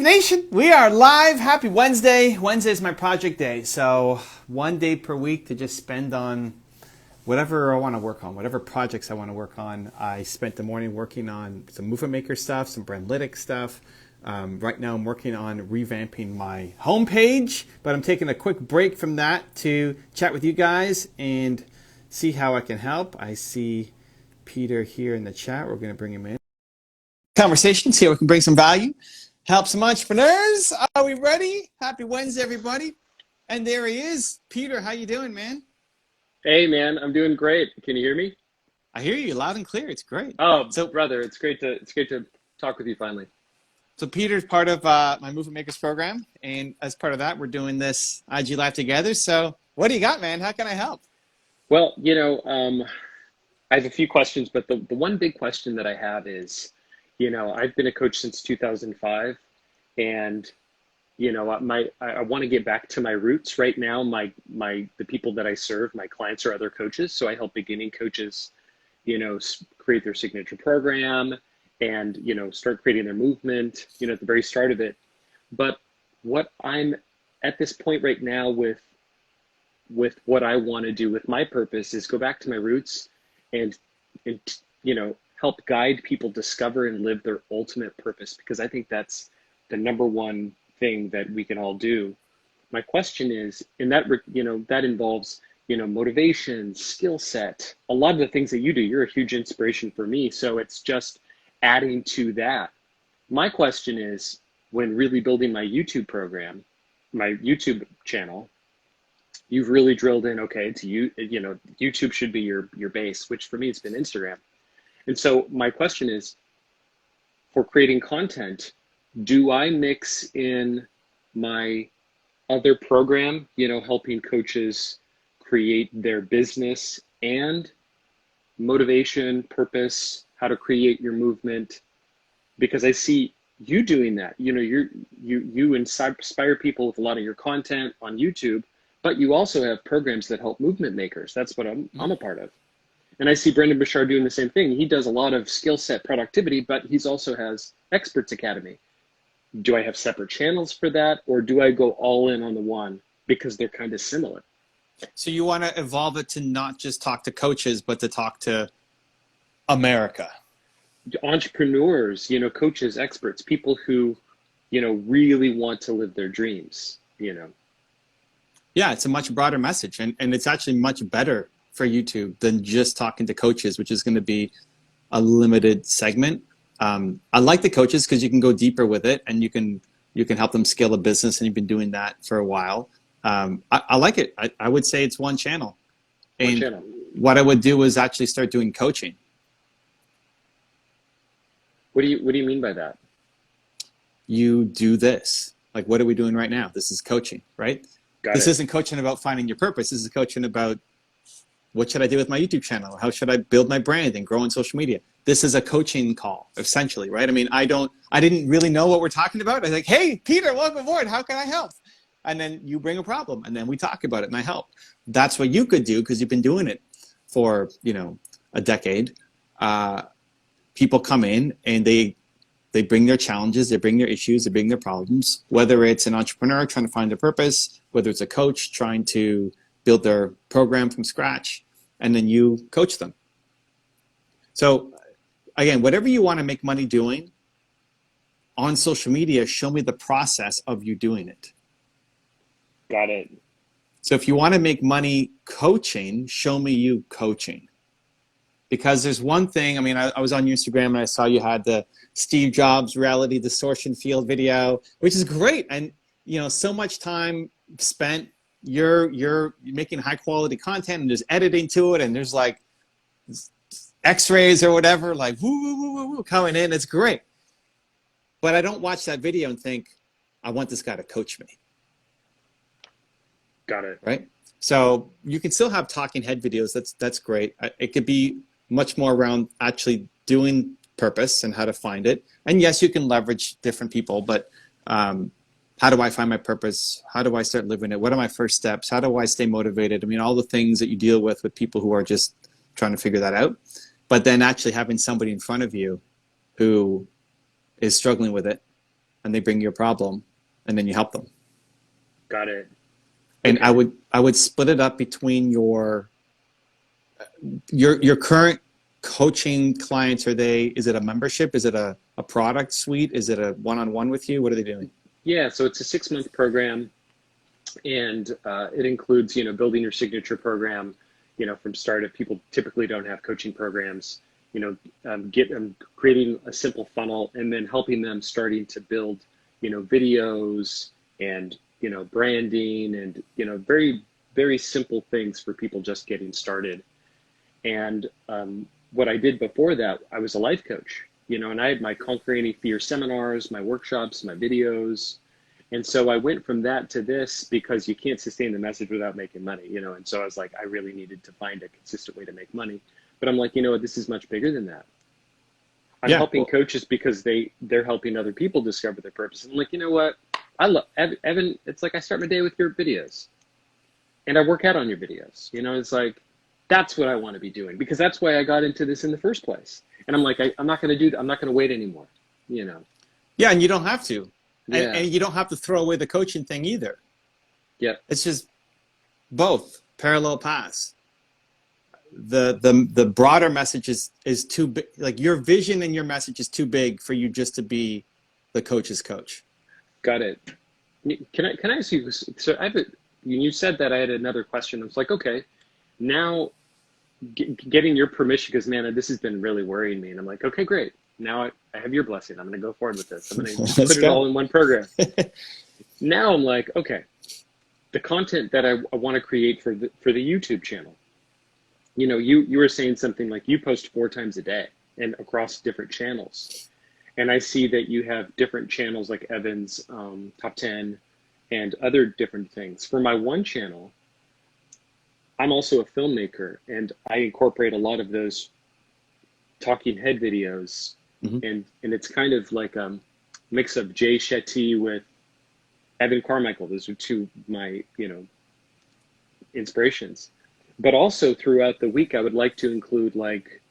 Nation, we are live. Happy Wednesday. Wednesday is my project day. So 1 day per week to just spend on whatever I want to work on, whatever projects I want to work on. I spent the morning working on some movement maker stuff, some Brandlytics stuff. Right now I'm working on revamping my homepage, but I'm taking a quick break from that to chat with you guys and see how I can help. I see Peter here in the chat. We're going to bring him in. Conversation, see how we can bring some value. Help some entrepreneurs. Are we ready? Happy Wednesday, everybody. And there he is. Peter, how you doing, man? Hey, man, I'm doing great. Can you hear me? I hear you loud and clear. It's great. Oh, so brother, it's great to talk with you finally. So Peter's part of my Movement Makers program, and as part of that, we're doing this IG Live together. So what do you got, man? How can I help? Well, I have a few questions, but the one big question that I have is, I've been a coach since 2005, and I want to get back to my roots. Right now, the people that I serve, my clients are other coaches, so I help beginning coaches, create their signature program and start creating their movement, at the very start of it. But what I'm at this point right now with what I want to do with my purpose is go back to my roots and help guide people discover and live their ultimate purpose, because I think that's the number one thing that we can all do. My question is, and that involves, motivation, skill set, a lot of the things that you do. You're a huge inspiration for me. So it's just adding to that. My question is, when really building my YouTube program, my YouTube channel, you've really drilled in, okay, YouTube should be your base, which for me, it's been Instagram. And so my question is, for creating content, do I mix in my other program, helping coaches create their business and motivation, purpose, how to create your movement? Because I see you doing that. You inspire people with a lot of your content on YouTube, but you also have programs that help movement makers. That's what I'm a part of. And I see Brendan Bashar doing the same thing. He does a lot of skill set productivity, but he's also has Experts Academy. Do I have separate channels for that, or do I go all in on the one because they're kind of similar? So you want to evolve it to not just talk to coaches, but to talk to America. Entrepreneurs, coaches, experts, people who, really want to live their dreams, Yeah, it's a much broader message, and it's actually much better for YouTube than just talking to coaches, which is going to be a limited segment. I like the coaches because you can go deeper with it, and you can help them scale a business, and you've been doing that for a while. I like it. I would say it's one channel. And what I would do is actually start doing coaching. What do you mean by that? You do this. Like, what are we doing right now? This is coaching, right? This isn't coaching about finding your purpose. This is coaching about, what should I do with my YouTube channel? How should I build my brand and grow on social media? This is a coaching call, essentially, right? I mean, I didn't really know what we're talking about. I was like, hey, Peter, welcome aboard. How can I help? And then you bring a problem, and then we talk about it, and I help. That's what you could do, because you've been doing it for, a decade. People come in, and they bring their challenges, they bring their issues, they bring their problems, whether it's an entrepreneur trying to find their purpose, whether it's a coach trying to build their program from scratch, and then you coach them. So again, whatever you want to make money doing on social media, show me the process of you doing it. Got it. So if you want to make money coaching, show me you coaching. Because there's one thing, I mean, I was on your Instagram and I saw you had the Steve Jobs reality distortion field video, which is great. And, so much time spent, you're making high quality content, and there's editing to it, and there's like x-rays or whatever, like woo, woo, woo, woo, woo, coming in. It's great. But I don't watch that video and think, I want this guy to coach me. Got it. Right? So you can still have talking head videos. That's great. It could be much more around actually doing purpose and how to find it. And yes, you can leverage different people, but how do I find my purpose? How do I start living it? What are my first steps? How do I stay motivated? I mean, all the things that you deal with people who are just trying to figure that out. But then actually having somebody in front of you who is struggling with it and they bring you a problem, and then you help them. Got it. And Okay. I would split it up between your current coaching clients. Is it a membership? Is it a product suite? Is it a one-on-one with you? What are they doing? Yeah, so it's a 6-month program, and it includes, building your signature program, from start. If people typically don't have coaching programs, creating a simple funnel, and then helping them starting to build, videos and, branding and, very, very simple things for people just getting started. And what I did before that, I was a life coach, and I had my Conquer Any Fear seminars, my workshops, my videos. And so I went from that to this because you can't sustain the message without making money, and so I was like, I really needed to find a consistent way to make money. But I'm like, this is much bigger than that. I'm helping coaches because they're helping other people discover their purpose. And I'm like, you know what? I love Evan. It's like I start my day with your videos and I work out on your videos. It's like, that's what I want to be doing, because that's why I got into this in the first place. And I'm like, I'm not going to wait anymore, Yeah, and you don't have to. Yeah. And you don't have to throw away the coaching thing either. Yeah. It's just both parallel paths. The broader message is too big. Like, your vision and your message is too big for you just to be the coach's coach. Got it. Can I ask you? So you said that. I had another question. I was like, okay, now getting your permission, because man, this has been really worrying me. And I'm like, okay, great. Now I have your blessing. I'm going to go forward with this. I'm going to put it all in one program. Now I'm like, okay, the content that I want to create for the YouTube channel. You were saying something like you post 4 times a day and across different channels. And I see that you have different channels like Evan's Top 10 and other different things. For my one channel, I'm also a filmmaker, and I incorporate a lot of those talking head videos. Mm-hmm. And it's kind of like a mix of Jay Shetty with Evan Carmichael. Those are 2 of my, inspirations. But also throughout the week, I would like to include like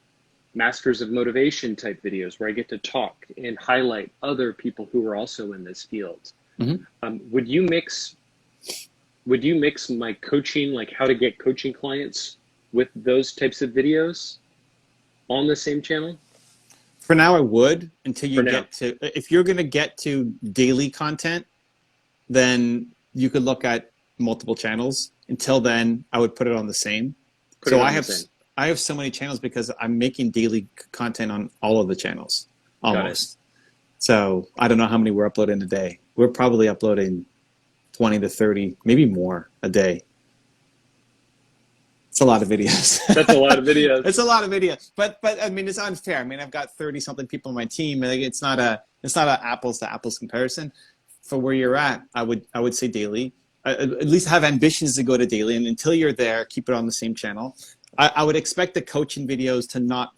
Masters of Motivation type videos where I get to talk and highlight other people who are also in this field. Mm-hmm. Would you mix my coaching, like how to get coaching clients, with those types of videos on the same channel? For now, I would, until you get to, if you're going to get to daily content, then you could look at multiple channels. Until then, I would put it on the same. So I have so many channels because I'm making daily content on all of the channels, almost. So I don't know how many we're uploading a day. We're probably uploading 20 to 30, maybe more a day. It's a lot of videos. That's a lot of videos. It's a lot of videos. But I mean, it's unfair. I mean, I've got 30 something people on my team. It's not a apples to apples comparison. For where you're at, I would say daily. At least have ambitions to go to daily, and until you're there, keep it on the same channel. I would expect the coaching videos to not,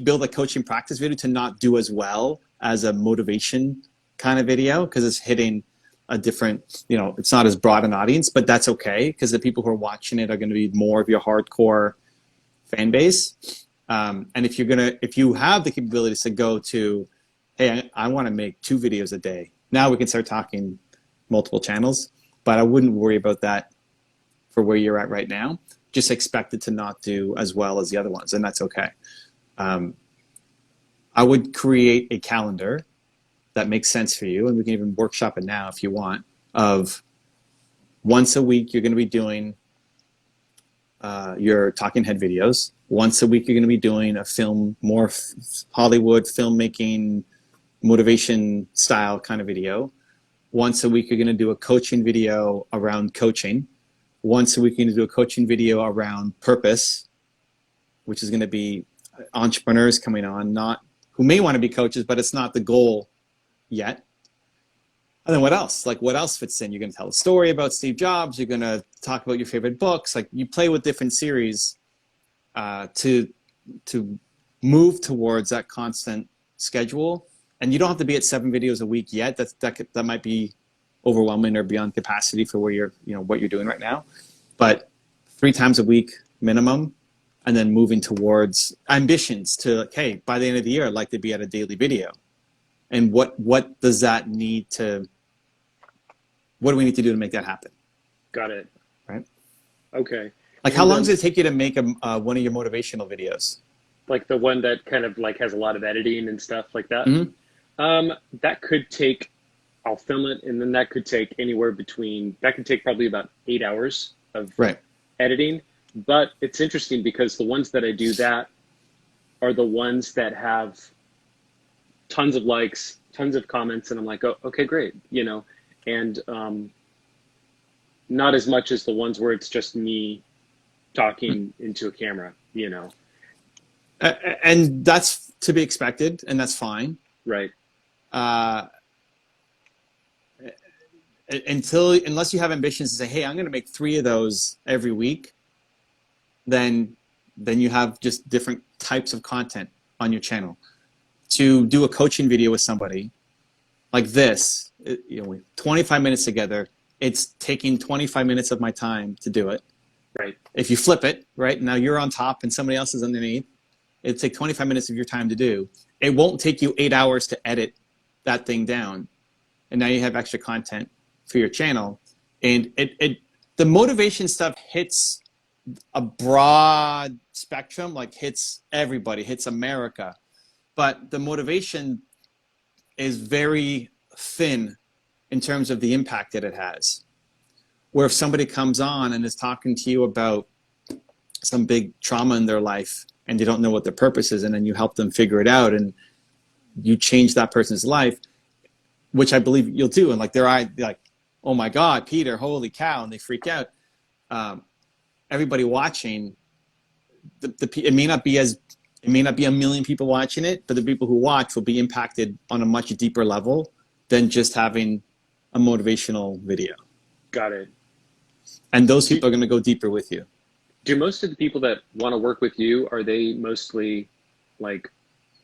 build a coaching practice video to not do as well as a motivation kind of video, because it's hitting a different, it's not as broad an audience, but that's okay, because the people who are watching it are going to be more of your hardcore fan base. And if you have the capabilities to go to, hey, I want to make 2 videos a day, now we can start talking multiple channels. But I wouldn't worry about that for where you're at right now. Just expect it to not do as well as the other ones, and that's okay. I would create a calendar that makes sense for you, and we can even workshop it now if you want, of once a week you're going to be doing your talking head videos. Once a week you're going to be doing a more Hollywood filmmaking, motivation style kind of video. Once a week, you're going to do a coaching video around coaching. Once a week, you're going to do a coaching video around purpose, which is going to be entrepreneurs coming on, who may want to be coaches, but it's not the goal yet. And then what else? Like, what else fits in? You're going to tell a story about Steve Jobs. You're going to talk about your favorite books. Like, you play with different series to move towards that constant schedule. And you don't have to be at 7 videos a week yet. That might be overwhelming or beyond capacity for where you're, what you're doing right now. But 3 times a week minimum, and then moving towards ambitions to, like, hey, by the end of the year, I'd like to be at a daily video. and what does that need to, what do we need to do to make that happen? Got it. Right. Okay. Like, how long does it take you to make one of your motivational videos? Like the one that kind of like has a lot of editing and stuff like that? Mm-hmm. That could take, I'll film it, and then that could take anywhere between, that could take probably about 8 hours of editing. But it's interesting because the ones that I do that are the ones that have tons of likes, tons of comments, and I'm like, oh, okay, great, you know, and not as much as the ones where it's just me talking into a camera, you know. And that's to be expected, and that's fine. Right. Unless you have ambitions to say, hey, I'm going to make 3 of those every week, then you have just different types of content on your channel. To do a coaching video with somebody like this, 25 minutes together, it's taking 25 minutes of my time to do it. Right. If you flip it, right, now you're on top and somebody else is underneath, it'll take 25 minutes of your time to do. It won't take you 8 hours to edit that thing down. And now you have extra content for your channel. And the motivation stuff hits a broad spectrum, like hits everybody, hits America. But the motivation is very thin in terms of the impact that it has. Where if somebody comes on and is talking to you about some big trauma in their life and they don't know what their purpose is, and then you help them figure it out and you change that person's life, which I believe you'll do. And like their eye, like, oh my God, Peter, holy cow, and they freak out. Everybody watching, it may not be a million people watching it, but the people who watch will be impacted on a much deeper level than just having a motivational video. Got it. And those people are going to go deeper with you. Do most of the people that want to work with you, are they mostly like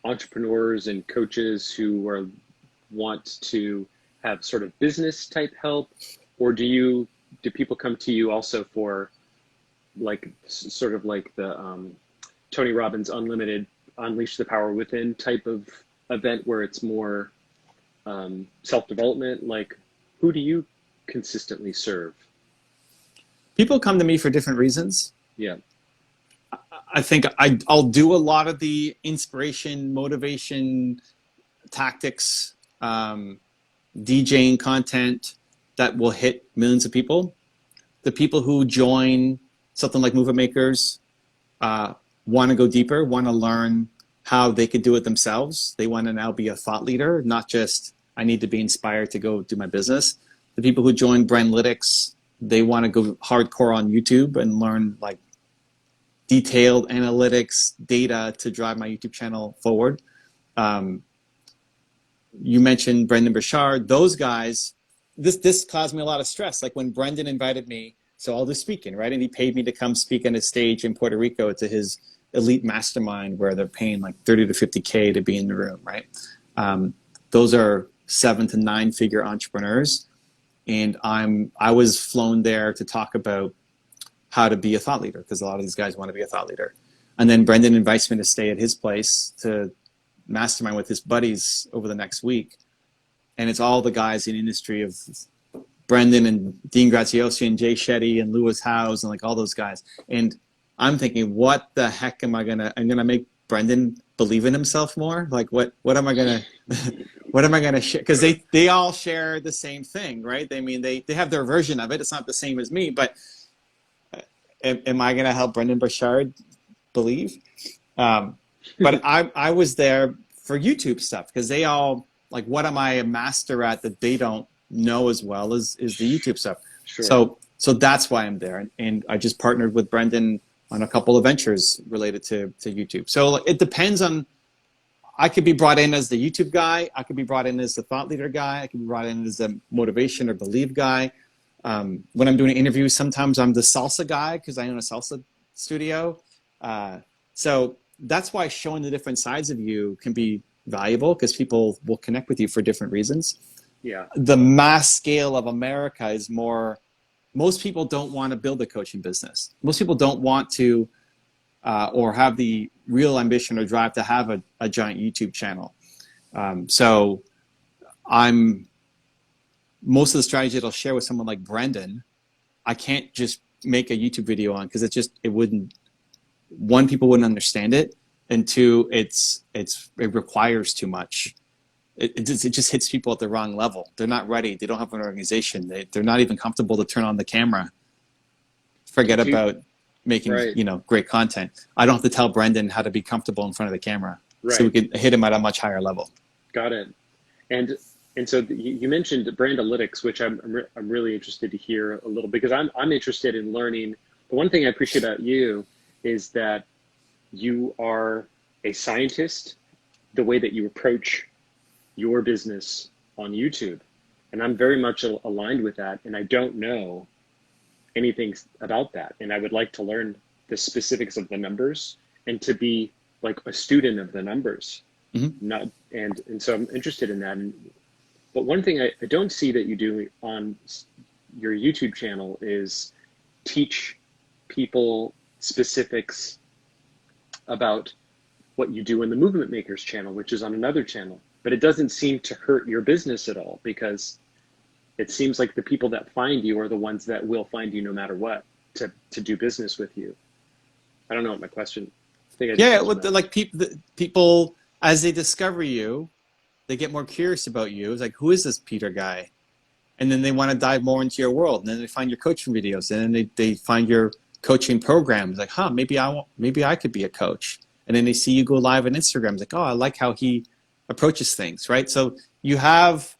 entrepreneurs and coaches who want to have sort of business type help? Or do people come to you also for like sort of like the Tony Robbins Unlimited, Unleash the Power Within type of event where it's more self-development? Like, who do you consistently serve? People come to me for different reasons. Yeah. I think I'll do a lot of the inspiration, motivation, tactics, DJing content that will hit millions of people. The people who join something like Movement Makers want to go deeper, want to learn how they could do it themselves. They want to now be a thought leader, not just I need to be inspired to go do my business. The people who join Brandlytics, they want to go hardcore on YouTube and learn like detailed analytics data to drive my YouTube channel forward. You mentioned Brendan Burchard. Those guys, this caused me a lot of stress. Like when Brendan invited me, so I'll do speaking, right? And he paid me to come speak on his stage in Puerto Rico to his elite mastermind where they're paying like 30 to 50K to be in the room, right? Those are 7 to 9 figure entrepreneurs. And I was flown there to talk about how to be a thought leader, because a lot of these guys want to be a thought leader. And then Brendan invites me to stay at his place to mastermind with his buddies over the next week. And it's all the guys in the industry of Brendan and Dean Graziosi and Jay Shetty and Lewis Howes and like all those guys. And I'm thinking, what the heck I'm gonna make Brendan believe in himself more? Like what am I gonna what am I gonna share? Because they all share the same thing, right? They have their version of it. It's not the same as me, but am I gonna help Brendan Burchard believe? But I was there for YouTube stuff because they all like, what am I a master at that they don't know as well as the YouTube stuff. Sure. So that's why I'm there. And I just partnered with Brendan on a couple of ventures related to YouTube. So it depends on, I could be brought in as the YouTube guy. I could be brought in as the thought leader guy. I could be brought in as the motivation or believe guy. When I'm doing interviews, sometimes I'm the salsa guy because I own a salsa studio. So that's why showing the different sides of you can be valuable because people will connect with you for different reasons. Yeah. The mass scale of America is more, most people don't want to build a coaching business. Most people don't want to or have the real ambition or drive to have a giant YouTube channel. So most of the strategy that I'll share with someone like Brendan, I can't just make a YouTube video on, because it wouldn't, one, people wouldn't understand it, and two, it requires too much. It just hits people at the wrong level. They're not ready. They don't have an organization. They're not even comfortable to turn on the camera. Forget about making great content. I don't have to tell Brendan how to be comfortable in front of the camera, so we can hit him at a much higher level. Got it. And so you mentioned Brandlytics, which I'm really interested to hear a little, because I'm interested in learning. The one thing I appreciate about you is that you are a scientist, the way that you approach your business on YouTube. And I'm very much aligned with that. And I don't know anything about that. And I would like to learn the specifics of the numbers and to be like a student of the numbers. And so I'm interested in that. But one thing I don't see that you do on your YouTube channel is teach people specifics about what you do in the Movement Makers channel, which is on another channel. But it doesn't seem to hurt your business at all, because it seems like the people that find you are the ones that will find you no matter what to do business with you. I don't know what my question. Like people, as they discover you, they get more curious about you. It's like, who is this Peter guy? And then they want to dive more into your world. And then they find your coaching videos, and then they find your coaching programs. Like, maybe I could be a coach. And then they see you go live on Instagram. It's like, oh, I like how he approaches things, right? So you have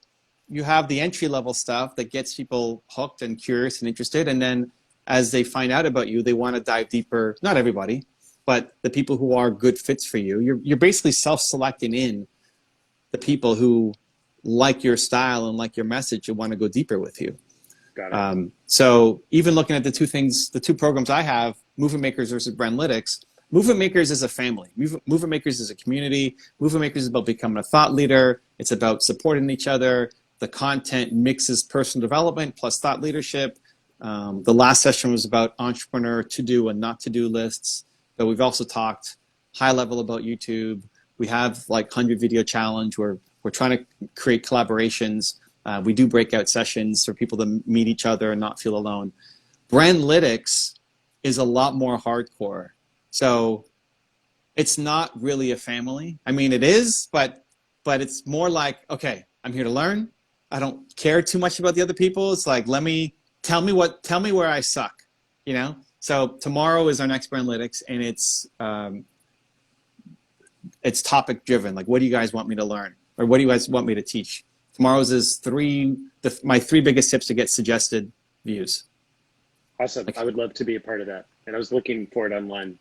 the entry level stuff that gets people hooked and curious and interested. And then as they find out about you, they want to dive deeper. Not everybody, but the people who are good fits for you. You're basically self-selecting in the people who like your style and like your message and want to go deeper with you. Got it. So even looking at the two programs I have, Movement Makers versus Brandlytics, Movement Makers is a family. Movement Makers is a community. Movement Makers is about becoming a thought leader. It's about supporting each other. The content mixes personal development plus thought leadership. The last session was about entrepreneur to-do and not to-do lists. But we've also talked high level about YouTube. We have like 100 video challenge where we're trying to create collaborations. We do breakout sessions for people to meet each other and not feel alone. Brandlytics is a lot more hardcore. So it's not really a family. I mean, it is, but it's more like, okay, I'm here to learn. I don't care too much about the other people. It's like, tell me where I suck, So tomorrow is our next Brandlytics, and it's topic driven. Like, what do you guys want me to learn? Or what do you guys want me to teach? Tomorrow's is my 3 biggest tips to get suggested views. Awesome. I would love to be a part of that. And I was looking for it online.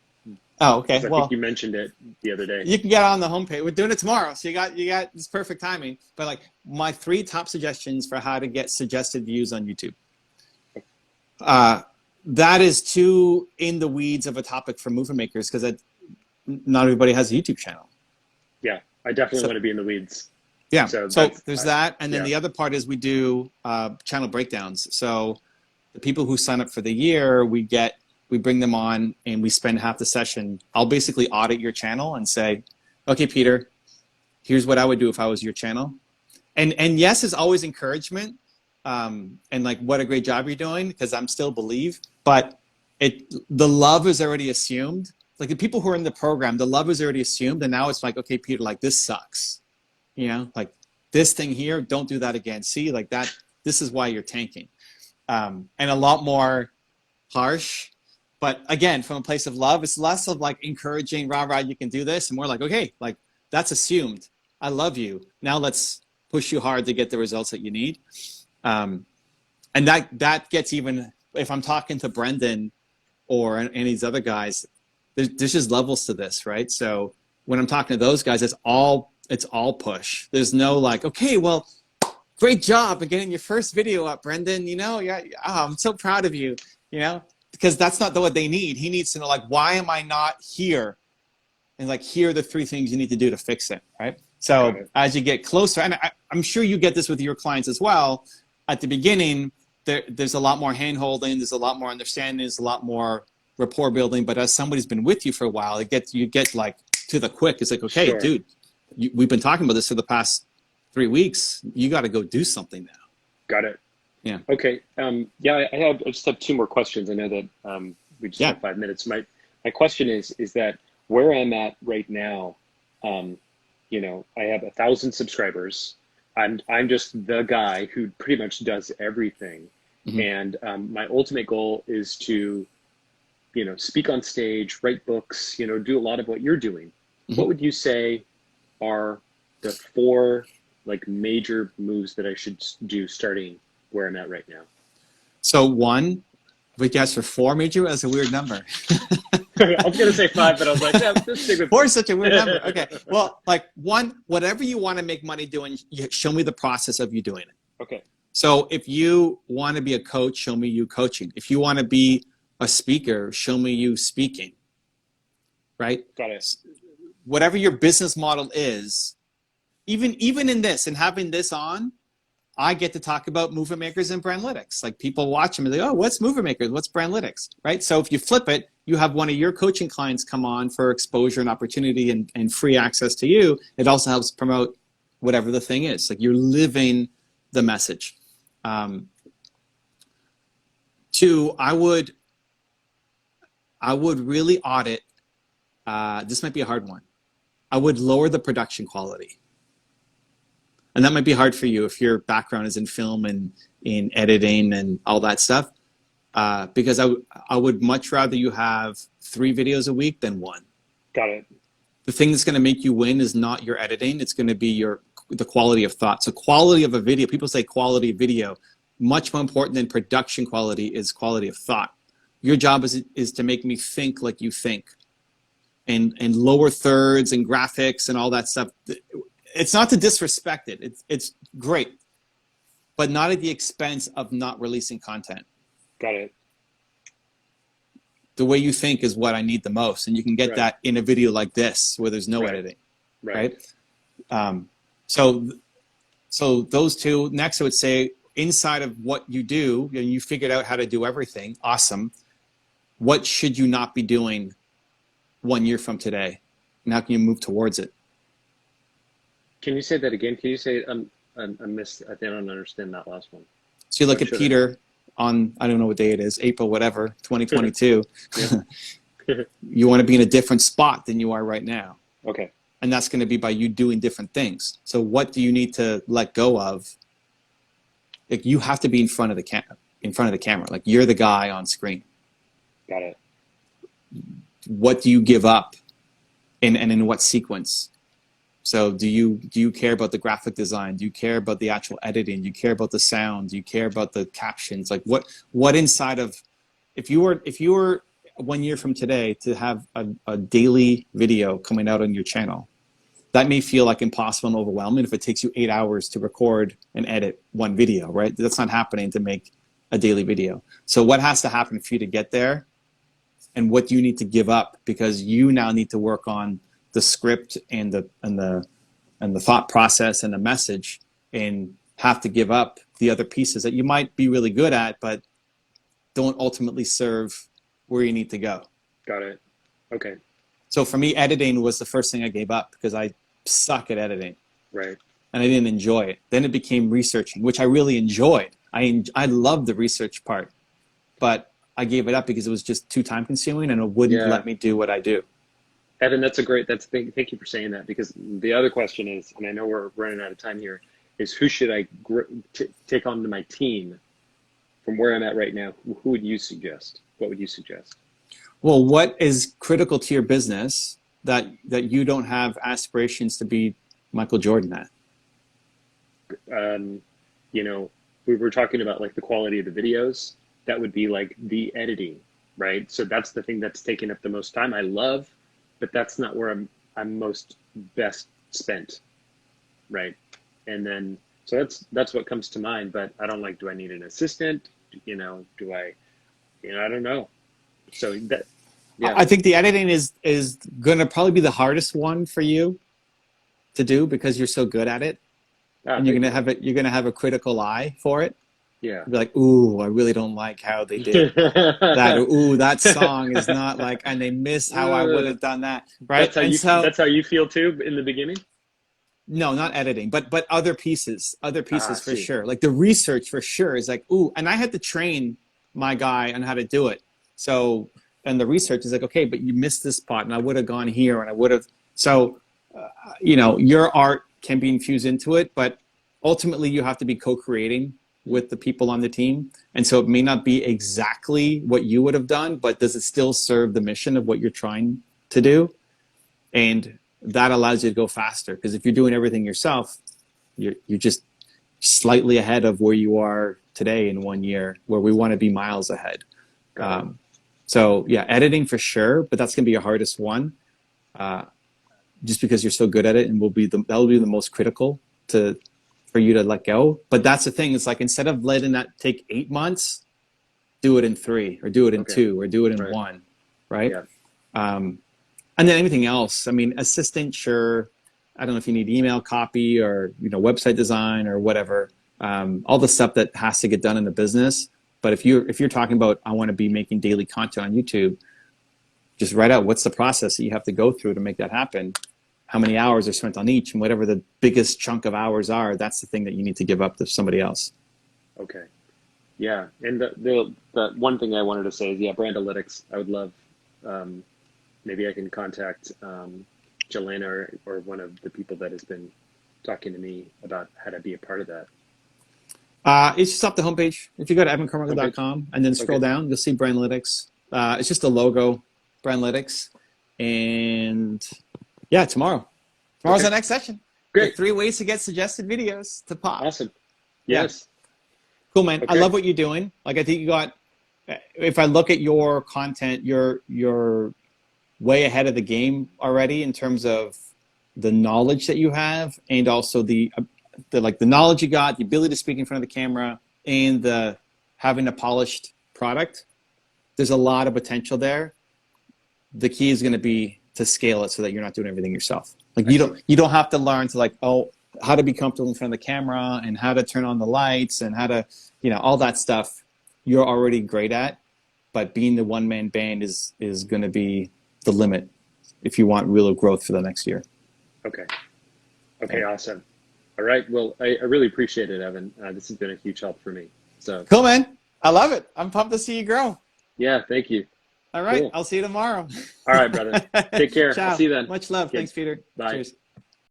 Oh, okay. I think you mentioned it the other day. You can get on the homepage. We're doing it tomorrow, so you got this perfect timing. But like, my 3 top suggestions for how to get suggested views on YouTube. That is too in the weeds of a topic for Movement Makers, because not everybody has a YouTube channel. Yeah, I definitely want to be in the weeds. Yeah. So there's that, and then the other part is we do channel breakdowns. So the people who sign up for the year, we bring them on and we spend half the session. I'll basically audit your channel and say, okay, Peter, here's what I would do if I was your channel. And yes, it's always encouragement, and like, what a great job you're doing, because I'm still believe, but the love is already assumed. Like, the people who are in the program, the love is already assumed, and now it's like, okay, Peter, like, this sucks. Like, this thing here, don't do that again. See, like that, this is why you're tanking. And a lot more harsh. But again, from a place of love, it's less of like encouraging, rah, you can do this, and more like, okay, like, that's assumed. I love you. Now let's push you hard to get the results that you need. And that gets, even if I'm talking to Brendan or any of these other guys, there's just levels to this, right? So when I'm talking to those guys, it's all push. There's no like, okay, well, great job in getting your first video up, Brendan. I'm so proud of you, because that's not what they need. He needs to know, like, why am I not here? And like, here are the 3 things you need to do to fix it, right? So as you get closer, and I'm sure you get this with your clients as well, at the beginning, there's a lot more hand-holding, there's a lot more understanding, there's a lot more rapport building. But as somebody's been with you for a while, you get like to the quick. It's like, okay, dude, we've been talking about this for the past 3 weeks, you got to go do something now. Got it. Yeah. Okay. Yeah, I just have two more questions. I know that we just have 5 minutes. My question is that where I'm at right now, you know, I have 1,000 subscribers. I'm just the guy who pretty much does everything. And my ultimate goal is to, you know, speak on stage, write books, you know, do a lot of what you're doing. What would you say are the 4 like major moves that I should do starting where I'm at right now? So 1, we guess for 4 major, that's a weird number. I was going to say 5, but I was like, yeah, let's stick with 4 is such a weird number. Okay. Well, like 1, whatever you want to make money doing, show me the process of you doing it. Okay. So if you want to be a coach, show me you coaching. If you want to be a speaker, show me you speaking. Right? Got it. Whatever your business model is, even in this and having this on, I get to talk about movement makers and Brandlytics. Like people watch them and they go, oh, what's movement makers? What's Brandlytics? Right? So if you flip it, you have one of your coaching clients come on for exposure and opportunity and free access to you. It also helps promote whatever the thing is. Like you're living the message. 2, I would really audit. This might be a hard one. I would lower the production quality. And that might be hard for you if your background is in film and in editing and all that stuff. Because I would much rather you have 3 videos a week than 1. Got it. The thing that's going to make you win is not your editing. It's going to be the quality of thought. So quality of a video, people say quality of video, much more important than production quality is quality of thought. Your job is to make me think like you think. And lower thirds and graphics and all that stuff. It's not to disrespect it. It's great, but not at the expense of not releasing content. Got it. The way you think is what I need the most, and you can get that in a video like this where there's no editing, right? So those 2. Next, I would say inside of what you do, and you figured out how to do everything. Awesome. What should you not be doing 1 year from today, and how can you move towards it? Can you say that again? Can you say I missed? I don't understand that last one. So you look at Peter on, I don't know what day it is, April whatever, 2022. You want to be in a different spot than you are right now. Okay. And that's going to be by you doing different things. So what do you need to let go of? Like you have to be in front of the camera. Like you're the guy on screen. Got it. What do you give up, and in what sequence? So do you care about the graphic design? Do you care about the actual editing? Do you care about the sound? Do you care about the captions? Like what inside of, if you were 1 year from today to have a daily video coming out on your channel, that may feel like impossible and overwhelming if it takes you 8 hours to record and edit 1 video, right? That's not happening to make a daily video. So what has to happen for you to get there? And what do you need to give up? Because you now need to work on the script and the thought process and the message, and have to give up the other pieces that you might be really good at, but don't ultimately serve where you need to go. Got it. Okay. So for me, editing was the first thing I gave up because I suck at editing. Right. And I didn't enjoy it. Then it became researching, which I really enjoyed. I loved the research part, but I gave it up because it was just too time consuming and it wouldn't let me do what I do. Evan, thank you for saying that, because the other question is, and I know we're running out of time here, is who should I take onto my team from where I'm at right now? Who would you suggest? What would you suggest? Well, what is critical to your business that you don't have aspirations to be Michael Jordan at? You know, we were talking about like the quality of the videos. That would be like the editing, right? So that's the thing that's taking up the most time. I love, but that's not where I'm most best spent, right? And then so that's what comes to mind. But I don't like, do I need an assistant? You know, I don't know. So that, yeah. I think the editing is going to probably be the hardest one for you to do because you're so good at it, and you're gonna have a critical eye for it. Yeah. Be like, ooh, I really don't like how they did that. Or, ooh, that song is not like, and they missed how I would have done that. Right. That's how you feel too in the beginning. No, not editing, but other pieces Ah, for see. sure. Like the research for sure is like, ooh, and I had to train my guy on how to do it. So, and the research is like, okay, but you missed this spot, and I would have gone here, and I would have. So, your art can be infused into it, but ultimately you have to be co-creating with the people on the team, and so it may not be exactly what you would have done, but does it still serve the mission of what you're trying to do? And that allows you to go faster, because if you're doing everything yourself, you're just slightly ahead of where you are today in 1 year, where we want to be miles ahead. So yeah, editing for sure, but that's going to be your hardest one, just because you're so good at it, and that'll be the most critical for you to let go. But that's the thing. It's like, instead of letting that take 8 months, do it in 3, or do it in 2, or do it in 1, right? Yeah. And then anything else, I mean, assistant, sure. I don't know if you need email copy or, website design or whatever, all the stuff that has to get done in the business. But if you're talking about, I want to be making daily content on YouTube, just write out what's the process that you have to go through to make that happen. How many hours are spent on each, and whatever the biggest chunk of hours are, that's the thing that you need to give up to somebody else. Okay. Yeah. And the one thing I wanted to say is, yeah, Brandlytics, I would love, maybe I can contact Jelena or one of the people that has been talking to me about how to be a part of that. It's just off the homepage. If you go to Okay. evancarmichael.com and then scroll down, you'll see Brandlytics. It's just a logo, Brandlytics. And yeah, tomorrow's the next session. Great. 3 ways to get suggested videos to pop. Awesome. Yes. Yeah. Cool, man. Okay. I love what you're doing. Like, I think if I look at your content, you're way ahead of the game already in terms of the knowledge that you have, and also the knowledge you got, the ability to speak in front of the camera, and the having a polished product. There's a lot of potential there. The key is going to be to scale it so that you're not doing everything yourself. Like, you don't have to learn to how to be comfortable in front of the camera, and how to turn on the lights, and how to, all that stuff you're already great at. But being the one-man band is going to be the limit if you want real growth for the next year. Okay. Awesome. All right. Well, I really appreciate it, Evan. This has been a huge help for me. So cool, man. I love it. I'm pumped to see you grow. Yeah. Thank you. All right. Cool. I'll see you tomorrow. All right, brother. Take care. Ciao. I'll see you then. Much love. Okay. Thanks, Peter. Bye. Cheers.